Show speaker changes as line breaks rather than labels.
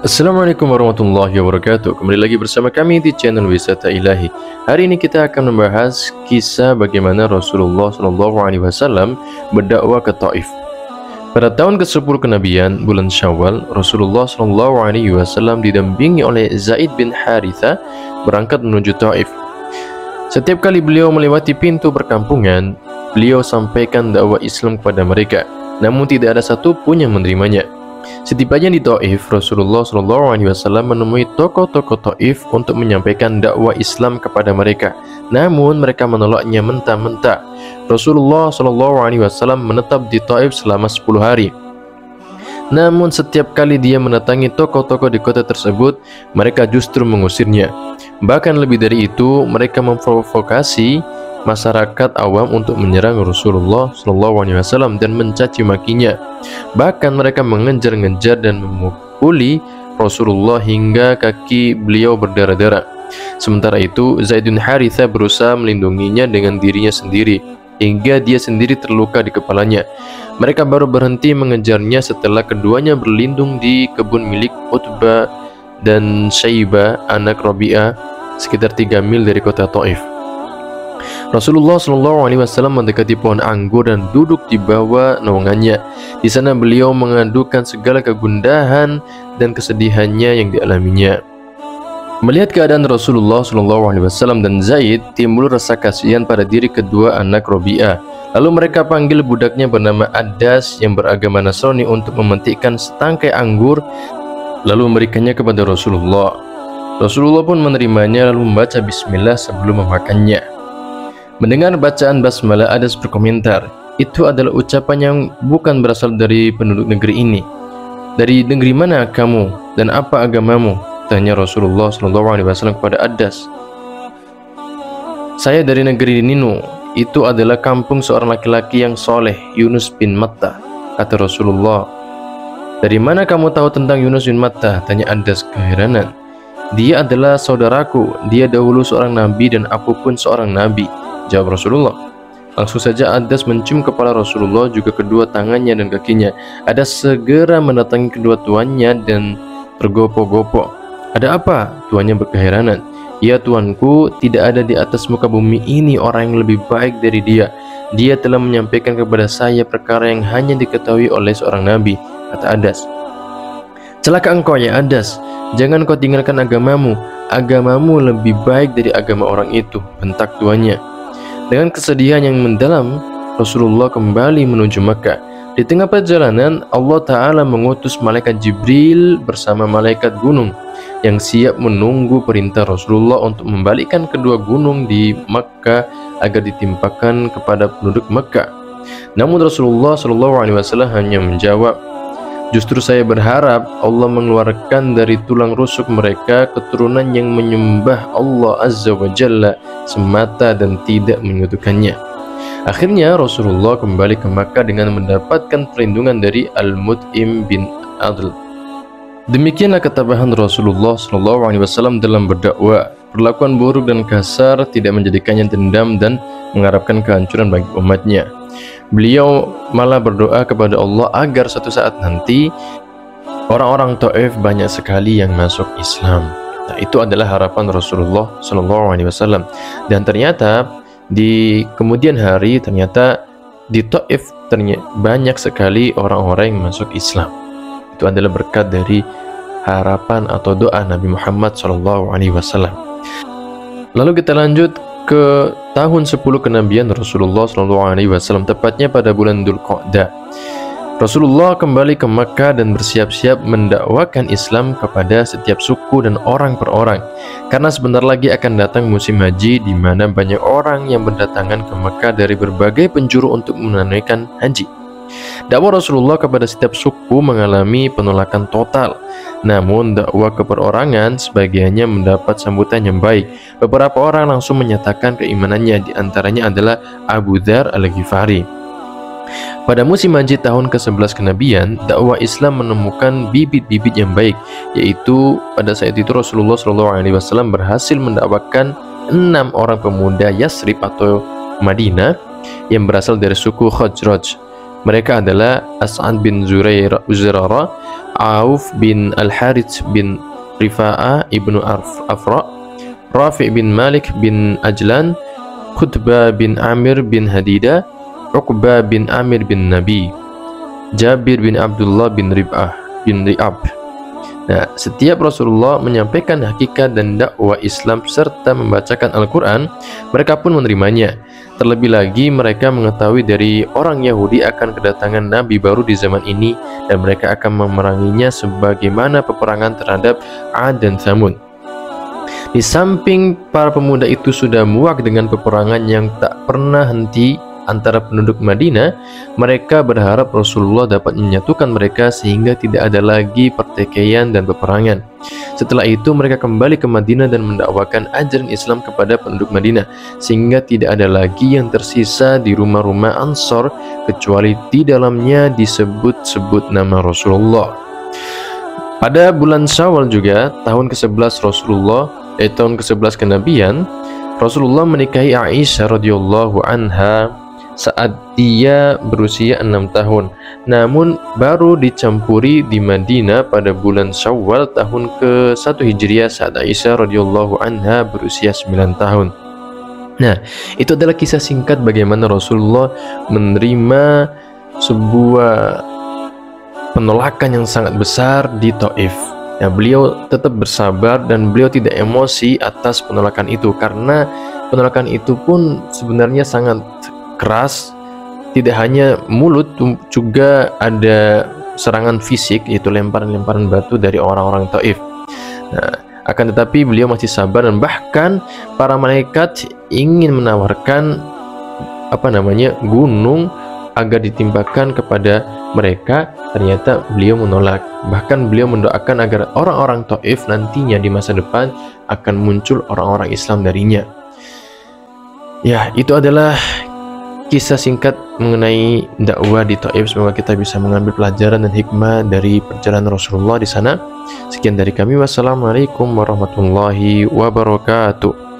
Assalamualaikum warahmatullahi wabarakatuh. Kembali lagi bersama kami di channel Wisata Ilahi. Hari ini kita akan membahas kisah bagaimana Rasulullah SAW berdakwah ke Taif. Pada tahun ke-10 kenabian, bulan Syawal, Rasulullah SAW didampingi oleh Zaid bin Haritha berangkat menuju Taif. Setiap kali beliau melewati pintu perkampungan, beliau sampaikan dakwah Islam kepada mereka, namun tidak ada satupun yang menerimanya. Setibanya di Taif, Rasulullah SAW menemui tokoh-tokoh Taif untuk menyampaikan dakwah Islam kepada mereka. Namun mereka menolaknya mentah-mentah. Rasulullah SAW menetap di Taif selama 10 hari. Namun setiap kali dia mendatangi tokoh-tokoh di kota tersebut, mereka justru mengusirnya. Bahkan lebih dari itu, mereka memprovokasi masyarakat awam untuk menyerang Rasulullah SAW dan mencaci makinya. Bahkan mereka mengejar-ngejar dan memukuli Rasulullah hingga kaki beliau berdarah-darah. Sementara itu, Zaid bin Haritha berusaha melindunginya dengan dirinya sendiri hingga dia sendiri terluka di kepalanya. Mereka baru berhenti mengejarnya setelah keduanya berlindung di kebun milik Utbah dan Syaibah anak Rabi'ah sekitar 3 mil dari kota Taif. Rasulullah SAW mendekati pohon anggur dan duduk di bawah naungannya. Di sana beliau mengadukan segala kegundahan dan kesedihannya yang dialaminya. Melihat keadaan Rasulullah SAW dan Zaid, timbul rasa kasihan pada diri kedua anak Rabi'ah. Lalu mereka panggil budaknya bernama Adas yang beragama Nasrani untuk memetikkan setangkai anggur, lalu memberikannya kepada Rasulullah. Rasulullah pun menerimanya lalu membaca bismillah sebelum memakannya. Mendengar bacaan basmalah, Adas berkomentar, itu adalah ucapan yang bukan berasal dari penduduk negeri ini. Dari negeri mana kamu dan apa agamamu? Tanya Rasulullah SAW kepada Adas. Saya dari negeri Ninu. Itu adalah kampung seorang laki-laki yang soleh, Yunus bin Matta, kata Rasulullah. Dari mana kamu tahu tentang Yunus bin Matta? Tanya Adas keheranan. Dia adalah saudaraku. Dia dahulu seorang nabi dan aku pun seorang nabi, jawab Rasulullah. Langsung saja Adas mencium kepala Rasulullah, juga kedua tangannya dan kakinya. Adas segera mendatangi kedua tuannya dan tergopoh-gopoh. Ada apa? Tuannya berkeheranan. Ya tuanku, tidak ada di atas muka bumi ini orang yang lebih baik dari dia. Dia telah menyampaikan kepada saya perkara yang hanya diketahui oleh seorang nabi, kata Adas. Celaka engkau ya Adas, jangan kau tinggalkan agamamu. Agamamu lebih baik dari agama orang itu, bentak tuannya. Dengan kesedihan yang mendalam, Rasulullah kembali menuju Makkah. Di tengah perjalanan, Allah Ta'ala mengutus malaikat Jibril bersama malaikat gunung yang siap menunggu perintah Rasulullah untuk membalikkan kedua gunung di Makkah agar ditimpakan kepada penduduk Makkah. Namun Rasulullah SAW hanya menjawab, justru saya berharap Allah mengeluarkan dari tulang rusuk mereka keturunan yang menyembah Allah Azza wa Jalla semata dan tidak menyekutukannya. Akhirnya Rasulullah kembali ke Makkah dengan mendapatkan perlindungan dari Al-Mut'im bin Adl. Demikianlah ketabahan Rasulullah SAW dalam berdakwah. Perlakuan buruk dan kasar tidak menjadikannya dendam dan mengharapkan kehancuran bagi umatnya. Beliau malah berdoa kepada Allah agar suatu saat nanti orang-orang Taif banyak sekali yang masuk Islam. Nah, itu adalah harapan Rasulullah SAW. Dan ternyata di kemudian hari ternyata di Taif banyak sekali orang-orang yang masuk Islam. Itu adalah berkat dari harapan atau doa Nabi Muhammad SAW. Lalu kita lanjut ke tahun 10 kenabian Rasulullah SAW, tepatnya pada bulan Dzulqa'dah. Rasulullah kembali ke Makkah dan bersiap-siap mendakwakan Islam kepada setiap suku dan orang per orang, karena sebentar lagi akan datang musim haji di mana banyak orang yang berdatangan ke Makkah dari berbagai penjuru untuk menunaikan haji. Dakwah Rasulullah kepada setiap suku mengalami penolakan total. Namun dakwah keperorangan sebagiannya mendapat sambutan yang baik. Beberapa orang langsung menyatakan keimanannya, di antaranya adalah Abu Dzar Al-Ghifari. Pada musim haji tahun ke-11 kenabian, dakwah Islam menemukan bibit-bibit yang baik, yaitu pada saat itu Rasulullah SAW berhasil mendakwakan 6 orang pemuda Yasrib atau Madinah yang berasal dari suku Khazraj. Mereka adalah As'ad bin Zurarah, Auf bin Al-Harits bin Rifa'ah ibnu Afra, Rafi' bin Malik bin Ajlan, Khutbah bin Amir bin Hadida, Uqbah bin Amir bin Nabi, Jabir bin Abdullah bin Ri'ab. Nah, setiap Rasulullah menyampaikan hakikat dan dakwah Islam serta membacakan Al-Quran, mereka pun menerimanya. Terlebih lagi mereka mengetahui dari orang Yahudi akan kedatangan Nabi baru di zaman ini, dan mereka akan memeranginya sebagaimana peperangan terhadap Ad dan Thamud. Di samping para pemuda itu sudah muak dengan peperangan yang tak pernah henti antara penduduk Madinah, mereka berharap Rasulullah dapat menyatukan mereka sehingga tidak ada lagi pertikaian dan peperangan. Setelah itu mereka kembali ke Madinah dan mendakwakan ajaran Islam kepada penduduk Madinah, sehingga tidak ada lagi yang tersisa di rumah-rumah Ansor kecuali di dalamnya disebut-sebut nama Rasulullah. Pada bulan Syawal juga, tahun ke-11 Rasulullah, tahun ke-11 kenabian, Rasulullah menikahi Aisyah radhiyallahu anha saat dia berusia 6 tahun, namun baru dicampuri di Madinah pada bulan Syawal tahun ke-1 Hijriah saat Aisyah radhiyallahu anha berusia 9 tahun. Nah, itu adalah kisah singkat bagaimana Rasulullah menerima sebuah penolakan yang sangat besar di Taif. Nah, beliau tetap bersabar dan beliau tidak emosi atas penolakan itu, karena penolakan itu pun sebenarnya sangat keras. Tidak hanya mulut, juga ada serangan fisik, yaitu lemparan-lemparan batu dari orang-orang Taif. Nah, akan tetapi beliau masih sabar, dan bahkan para malaikat ingin menawarkan gunung agar ditimpakan kepada mereka. Ternyata beliau menolak. Bahkan beliau mendoakan agar orang-orang Taif nantinya di masa depan akan muncul orang-orang Islam darinya. Ya, itu adalah kisah singkat mengenai dakwah di Taif. Semoga kita bisa mengambil pelajaran dan hikmah dari perjalanan Rasulullah di sana. Sekian dari kami. Wassalamualaikum warahmatullahi wabarakatuh.